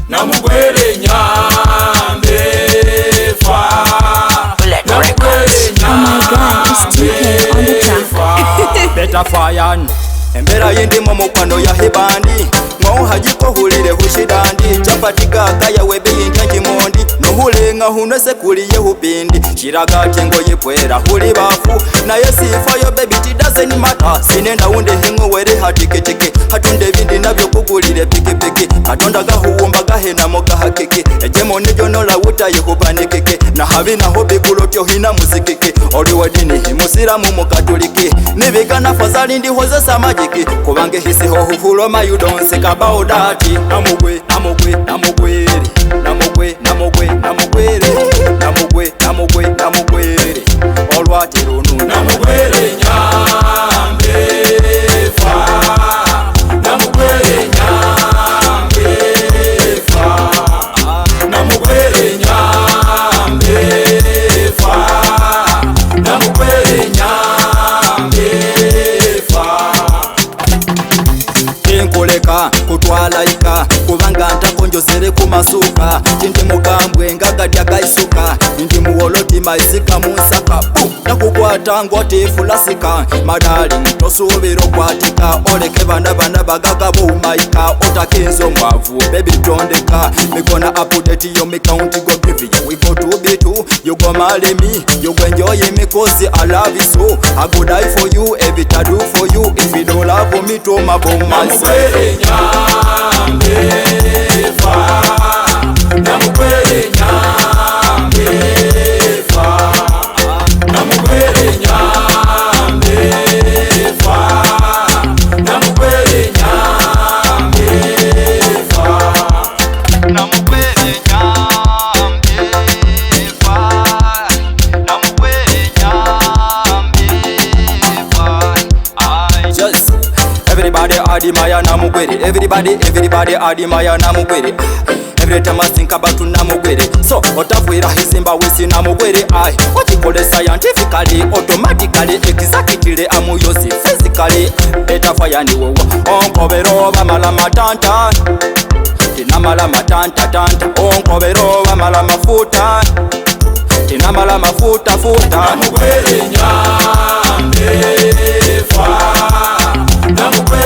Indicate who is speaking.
Speaker 1: namugwere nyambe fa.
Speaker 2: Better fire embera yindimo mukwano ya hibandi ngo hajiko hulire hushidandi chapatika kaya webe yintanji mondi no hulenga hunese kuliye hupindi chiragate ngo yipwera huli bafu na yesifa yo baby it doesn't matter sinenda unde hingo were hatikitiki hatunde bindi nabyo kugulire pikipiki katonda gahuumba gahena moga hakiki ejemo nejo nola wuta yehubanikiki na habina hobi kulotyo hina muzikiki oli wadini himusira mu mukatoliki nibigana fazali ndi hoze samajiki kubange hisi ho huloma you don't think about that namugwe namugwe namugwere namugwe namugwe namugwere namugwe namugwe namugwere olwati runu
Speaker 1: namugwere nyambe fa. Namugwere nyambe fa. Namugwere nyambe fa. Namugwere nyambe fa.
Speaker 2: enkoleka kutwalaika kubanga ntakonjozere kumasuka tindi mugambwe ngagadya gaisuka ndi muwoloti maisika munsaka nakukwata ngotifulasika madali tosubira okwatika oleke bana bagagabo umaika otakinzo mwavu baby tondeka mikona update yo me count go give you we go to be two you go marry me you go enjoy me cause I love you so I go die for you every I do for you if you don't love me to my bone
Speaker 1: namugwere nyambe fa. Namugwere nyambe fa. Namugwere nyambe fa. Namugwere nyambe fa.
Speaker 2: namugwere nyambe fa namugwere nyambe fa just everybody admire namugwere everybody admire namugwere every time I think about namugwere so otavwira hizimba wisi namugwere I ochikole scientifically automatically exactly amuyosi physically better fire ni wowo onkobero bamala matanta tinamala matanta tanta onkobero bamala mafuta tinamala mafuta futa
Speaker 1: namugwere nyambe fa. Namugwere